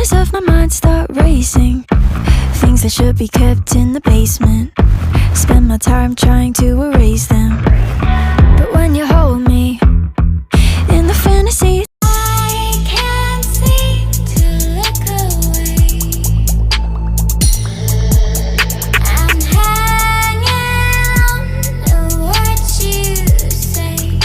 corners of my mind start racing. Things that should be kept in the basement. Spend my time trying to erase them. But when you hold me in the fantasy, I can't seem to look away. I'm hanging on to what you say.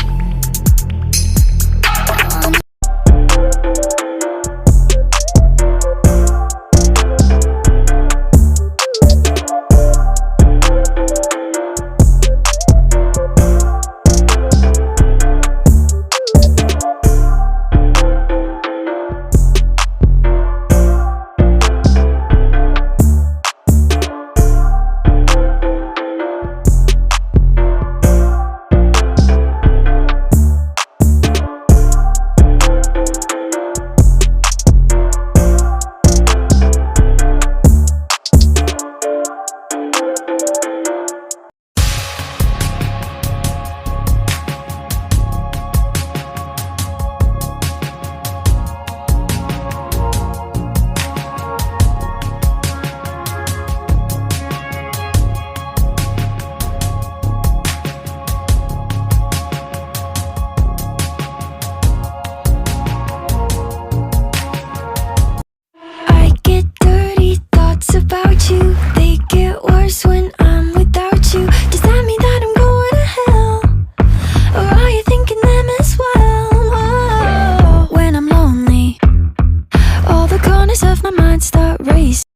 About you, they get worse when I'm without you. Does that mean that I'm going to hell? Or are you thinking them as well? Whoa. When I'm lonely, all the corners of my mind start racing.